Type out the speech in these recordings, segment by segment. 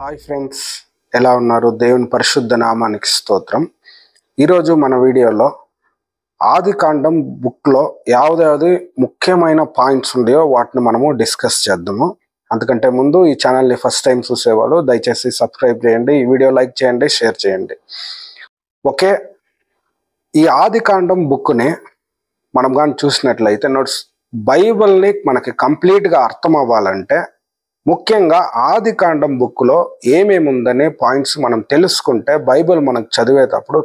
Hi friends, ఎలా ఉన్నారు? దేవుని పరిశుద్ధ నామానికి స్తోత్రం. ఈరోజు మన వీడియోలో ఆదికాండం బుక్లో యావదేది ముఖ్యమైన పాయింట్స్ ఉన్నాయో వాటిని మనము డిస్కస్ చేద్దాము. అంతకంటే ముందు ఈ ఛానల్ని ఫస్ట్ టైం చూసేవాళ్ళు దయచేసి సబ్స్క్రైబ్ చేయండి, ఈ వీడియో లైక్ చేయండి, షేర్ చేయండి. ఓకే, ఈ ఆదికాండం బుక్ని మనం కానీ చూసినట్లయితే బైబిల్ని మనకి కంప్లీట్గా అర్థం అవ్వాలంటే ముఖ్యంగా ఆదికాండం బుక్లో ఏమేమి ఉందనే పాయింట్స్ మనం తెలుసుకుంటే బైబిల్ మనకు చదివేటప్పుడు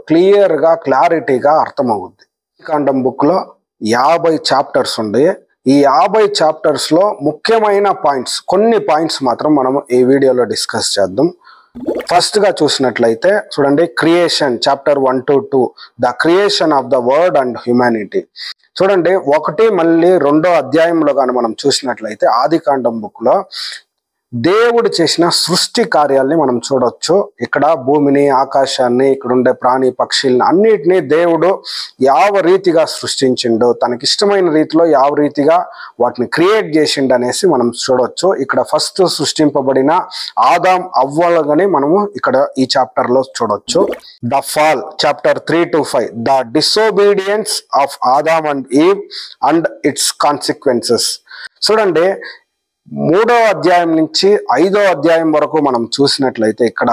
క్లారిటీగా అర్థమవుద్ది. ఆదికాండం బుక్లో 50 చాప్టర్స్ ఉన్నాయి. ఈ 50 చాప్టర్స్లో ముఖ్యమైన పాయింట్స్, కొన్ని పాయింట్స్ మాత్రం మనం ఈ వీడియోలో డిస్కస్ చేద్దాం. ఫస్ట్గా చూసినట్లయితే చూడండి, creation chapter 1 to 2, the creation of the word and humanity. చూడండి, 1 మళ్ళీ 2వ అధ్యాయంలో కానీ మనం చూసినట్లయితే ఆదికాండం బుక్లో దేవుడు చేసిన సృష్టి కార్యాలని మనం చూడొచ్చు. ఇక్కడ భూమిని, ఆకాశాన్ని, ఇక్కడ ఉండే ప్రాణి పక్షుల్ని అన్నిటినీ దేవుడు యావ రీతిగా సృష్టించిండు, తనకిష్టమైన రీతిలో యావ రీతిగా వాటిని క్రియేట్ చేసిండు అనేసి మనం చూడొచ్చు. ఇక్కడ ఫస్ట్ సృష్టింపబడిన ఆదాం అవ్వలుగాని మనము ఇక్కడ ఈ చాప్టర్ లో చూడొచ్చు. The fall chapter 3 to 5, the disobedience of Adam and Eve and it's consequences. చూడండి, 3వ అధ్యాయం నుంచి 5వ అధ్యాయం వరకు మనం చూసినట్లయితే ఇక్కడ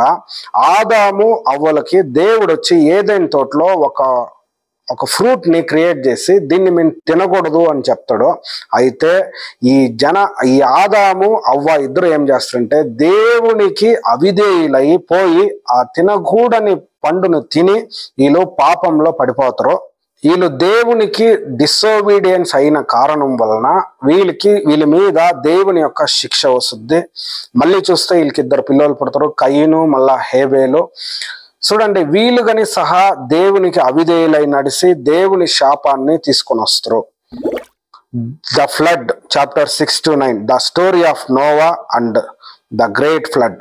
ఆదాము అవ్వలకి దేవుడు వచ్చి ఏదైనా తోటలో ఒక ఫ్రూట్ ని క్రియేట్ చేసి దీన్ని మేము తినకూడదు అని చెప్తాడు. అయితే ఈ ఆదాము అవ్వ ఇద్దరు ఏం చేస్తారంటే దేవునికి అవిధేయులై పోయి ఆ తినకూడని పండును తిని వీళ్ళు పాపంలో పడిపోతారు. వీళ్ళు దేవునికి డిసోబీడియన్స్ అయిన కారణం వలన వీళ్ళ మీద దేవుని యొక్క శిక్ష వస్తుంది. మళ్ళీ చూస్తే వీళ్ళకి 2 పిల్లలు పుడతారు, కయీను మళ్ళా హేబేలు. చూడండి, వీళ్ళు గని సహా దేవునికి అవిధేయులై నడిచి దేవుని శాపాన్ని తీసుకొని వస్తారు. The flood chapter 6 to 9, the story of Noah and the great flood.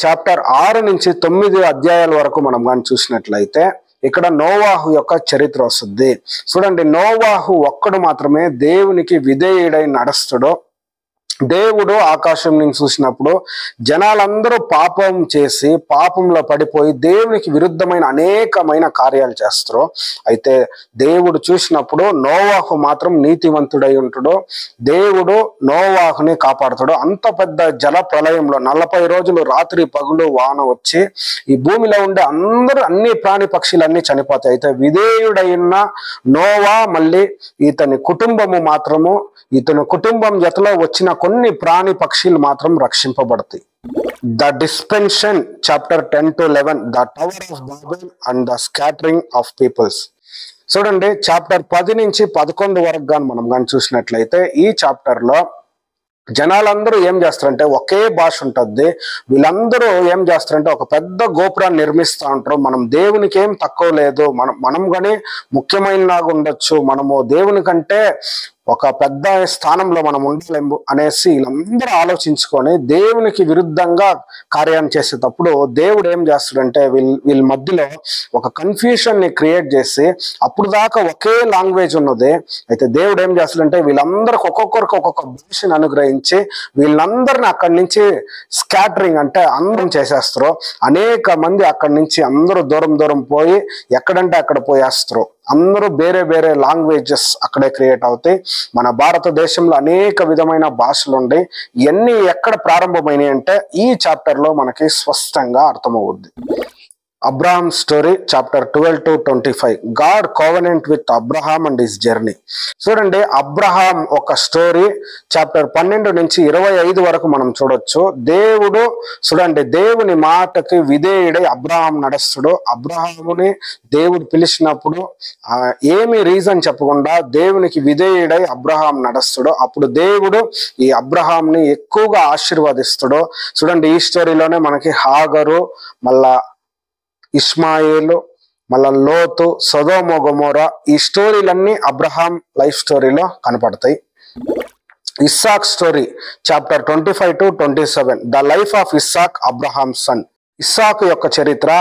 Chapter 6 నుంచి 9 అధ్యాయాల వరకు మనం కానీ చూసినట్లయితే ఇక్కడ నోవాహు యొక్క చరిత్ర వస్తుంది. చూడండి, నోవాహు ఒక్కడు మాత్రమే దేవునికి విధేయుడై నడుస్తాడు. దేవుడు ఆకాశం నుంచి చూసినప్పుడు జనాలందరూ పాపం చేసి పాపంలో పడిపోయి దేవునికి విరుద్ధమైన అనేకమైన కార్యాలు చేస్తారు. అయితే దేవుడు చూసినప్పుడు నోవాహు మాత్రం నీతివంతుడై ఉంటాడు. దేవుడు నోవాహుని కాపాడుతాడు. అంత పెద్ద జల ప్రళయంలో 40 రోజులు రాత్రి పగులు వాన వచ్చి ఈ భూమిలో ఉండే అన్ని ప్రాణి పక్షులన్నీ చనిపోతాయి. అయితే విధేయుడైన నోవా మళ్ళీ ఇతని కుటుంబం జతలో వచ్చిన కొన్ని ప్రాణి పక్షులు మాత్రం రక్షింపబడతాయి. The dispensation chapter 10 to 11, the tower of Babel and the scattering of peoples. చూడండి, చాప్టర్ 10 నుంచి 11 వరకు కానీ మనం కానీ చూసినట్లయితే ఈ చాప్టర్ లో జనాలందరూ ఏం చేస్తారంటే ఒకే భాష ఉంటుంది. వీళ్ళందరూ ఏం చేస్తారంటే ఒక పెద్ద గోపురాన్ని నిర్మిస్తూ ఉంటారు. మనం దేవునికి ఏం తక్కువ లేదు, మనం కానీ ముఖ్యమైనలాగా ఉండొచ్చు, మనము దేవుని కంటే ఒక పెద్ద స్థానంలో మనం ఉండలేము అనేసి వీళ్ళందరూ ఆలోచించుకొని దేవునికి విరుద్ధంగా కార్యం చేసేటప్పుడు దేవుడు ఏం చేస్తాడంటే వీళ్ళ మధ్యలో ఒక కన్ఫ్యూషన్ ని క్రియేట్ చేసి, అప్పుడు దాకా ఒకే లాంగ్వేజ్ ఉన్నది. అయితే దేవుడు ఏం చేస్తాడంటే వీళ్ళందరికి ఒక్కొక్కరికి ఒక్కొక్క భాషను అనుగ్రహించి వీళ్ళందరిని అక్కడి నుంచి స్కాటరింగ్ అంటే అందరం చేసేస్తారు. అనేక మంది అక్కడి నుంచి అందరూ దూరం పోయి ఎక్కడంటే అక్కడ పోయేస్తారు. అందరూ వేరే లాంగ్వేజెస్ అక్కడే క్రియేట్ అవుతాయి. మన భారతదేశంలో అనేక విధమైన భాషలు ఉన్నాయి. ఇవన్నీ ఎక్కడ ప్రారంభమైనాయి అంటే ఈ చాప్టర్ లో మనకి స్పష్టంగా అర్థమవుద్ది. Abraham story chapter 12 to 25, God covenant with Abraham and his journey. చూడండి, అబ్రహాం ఒక స్టోరీ చాప్టర్ 12 నుంచి 25 వరకు మనం చూడొచ్చు. చూడండి, దేవుని మాటకి విధేయుడై అబ్రహాం నడుస్తాడు. అబ్రహాముని దేవుడు పిలిచినప్పుడు ఏమి రీజన్ చెప్పకుండా దేవునికి విధేయుడై అబ్రహాం నడుస్తాడు. అప్పుడు దేవుడు ఈ అబ్రహాంని ఎక్కువగా ఆశీర్వదిస్తాడు. చూడండి, ఈ స్టోరీలోనే మనకి హాగరు, మళ్ళా ఇస్మాయిలు, మళ్ళా లోతు, సొదొమ గొమొర్రా, ఈ స్టోరీలన్నీ అబ్రహాం లైఫ్ స్టోరీలో కనపడతాయి. Isaac story chapter 25 to 27, the life of Isaac Abraham son. ఇస్సాకు యొక్క చరిత్ర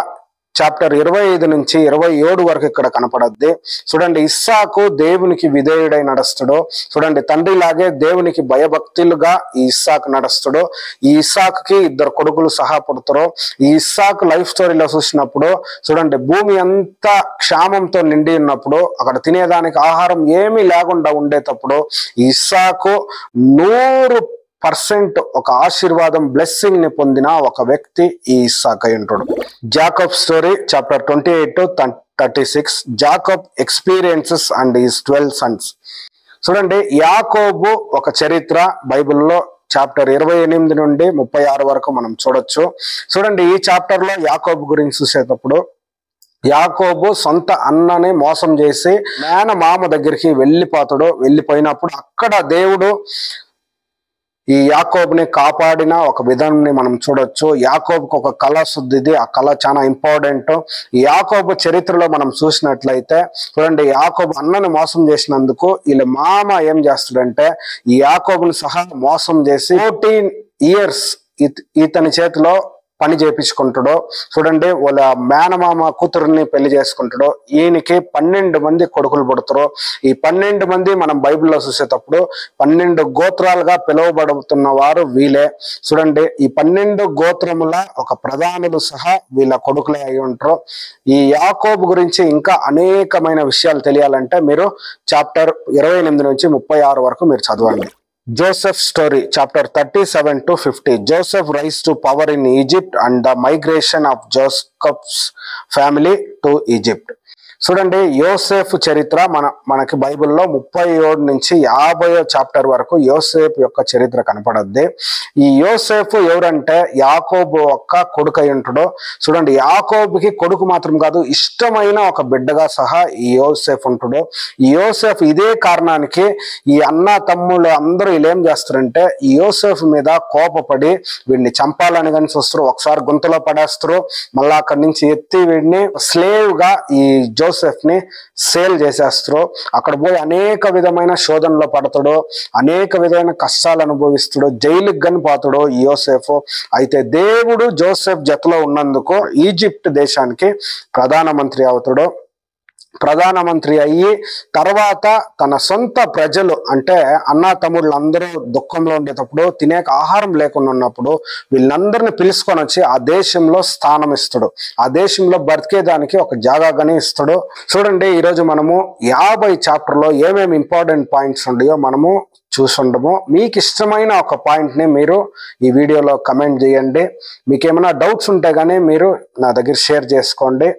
చాప్టర్ 25 నుంచి 27 వరకు ఇక్కడ కనపడద్ది. చూడండి, ఇస్సాకు దేవునికి విధేయుడై నడుస్తాడు. చూడండి, తండ్రిలాగే దేవునికి భయభక్తులుగా ఈ ఇస్సాకు నడుస్తాడు. ఈ ఇస్సాకుకి 2 కొడుకులు సహా పుడతారు. ఈ ఇస్సాకు లైఫ్ స్టోరీలో చూసినప్పుడు చూడండి, భూమి అంతా క్షామంతో నిండి ఉన్నప్పుడు, అక్కడ తినేదానికి ఆహారం ఏమీ లేకుండా ఉండేటప్పుడు ఈ ఇస్సాకు 100% ఒక ఆశీర్వాదం, బ్లెస్సింగ్ ని పొందిన ఒక వ్యక్తి ఈ ఇస్సాకు అయి ఉంటాడు. Jacob story chapter 28 to 36, Jacob experiences and his 12 Sons. చూడండి, యాకోబు ఒక చరిత్ర బైబిల్లో చాప్టర్ 28 నుండి 36 వరకు మనం చూడొచ్చు. చూడండి, ఈ చాప్టర్ లో యాకోబు గురించి చూసేటప్పుడు, యాకోబు సొంత అన్నని మోసం చేసి మేనమామ దగ్గరికి వెళ్ళిపోయినప్పుడు అక్కడ దేవుడు ఈ యాకోబుని కాపాడిన ఒక విధానాన్ని మనం చూడొచ్చు. యాకోబుకి ఒక కళ శుద్ధిది, ఆ కళ చాలా ఇంపార్టెంట్. ఈ యాకోబు చరిత్రలో మనం చూసినట్లయితే చూడండి, యాకోబు అన్నని మోసం చేసినందుకు వీళ్ళ మామ ఏం చేస్తాడంటే ఈ యాకోబుని సహా మోసం చేసి 14 years ఇతని చేతిలో పని చేయించుకుంటాడు. చూడండి, వాళ్ళ మేనమామ కూతురుని పెళ్లి చేసుకుంటాడు. ఈయనకి 12 మంది కొడుకులు పుడతారు. ఈ 12 మంది మనం బైబిల్లో చూసేటప్పుడు 12 గోత్రాలుగా పిలువబడుతున్న వారు వీళ్ళే. చూడండి, ఈ 12 గోత్రముల ఒక ప్రధానులు సహా వీళ్ళ కొడుకులే అయి ఉంటారు. ఈ యాకోబు గురించి ఇంకా అనేకమైన విషయాలు తెలియాలంటే మీరు చాప్టర్ 28 నుంచి 36 వరకు మీరు చదవండి. Joseph story chapter 37 to 50. Joseph rise to power in Egypt and the migration of Jacob's family to Egypt. చూడండి, యోసేఫ్ చరిత్ర మనకి బైబిల్లో 37 నుంచి 50 చాప్టర్ వరకు యోసేఫ్ యొక్క చరిత్ర కనపడద్ది. ఈ యోసేఫ్ ఎవరంటే యాకోబు యొక్క కొడుకు అయి ఉంటాడు. చూడండి, యాకోబుకి కొడుకు మాత్రం కాదు, ఇష్టమైన ఒక బిడ్డగా సహా ఈ యోసేఫ్ ఉంటాడు. ఈ యోసేఫ్ ఇదే కారణానికి ఈ అన్న తమ్ముళ్ళు అందరూ వీళ్ళు ఏం చేస్తారంటే ఈ యోసేఫ్ మీద కోపపడి వీడిని చంపాలని కానీ చూస్తారు. ఒకసారి గుంతలో పడేస్తారు, మళ్ళా అక్కడి నుంచి ఎత్తి వీడిని స్లేవ్ గా ఈ జోసెఫ్ ని సేల్ చేసేస్తారు. అక్కడ పోయి అనేక విధమైన శోధనలో పడతాడు, అనేక విధమైన కష్టాలు అనుభవిస్తాడు, జైలుకి గని పోతాడు ఈ యోసేఫ్. అయితే దేవుడు జోసెఫ్ జతలో ఉన్నందుకు ఈజిప్ట్ దేశానికి ప్రధానమంత్రి అవుతాడు. ప్రధానమంత్రి అయ్యి తర్వాత తన సొంత ప్రజలు అంటే అన్నా తమ్ముళ్ళు అందరూ దుఃఖంలో ఉండేటప్పుడు, తినేక ఆహారం లేకుండా ఉన్నప్పుడు వీళ్ళందరినీ పిలుచుకొని వచ్చి ఆ దేశంలో స్థానం ఇస్తాడు. ఆ దేశంలో బ్రతికేదానికి ఒక జాగాగానే ఇస్తాడు. చూడండి, ఈరోజు మనము 50 చాప్టర్లో ఏమేమి ఇంపార్టెంట్ పాయింట్స్ ఉన్నాయో మనము చూసుండము. మీకు ఇష్టమైన ఒక పాయింట్ని మీరు ఈ వీడియోలో కమెంట్ చేయండి. మీకు ఏమైనా డౌట్స్ ఉంటే కానీ మీరు నా దగ్గర షేర్ చేసుకోండి.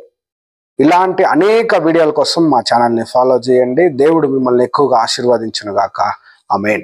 ఇలాంటి అనేక వీడియోల కోసం మా ఛానల్ని ఫాలో చేయండి. దేవుడు మిమ్మల్ని ఎక్కువగా ఆశీర్వదించును గాక. ఆమేన్.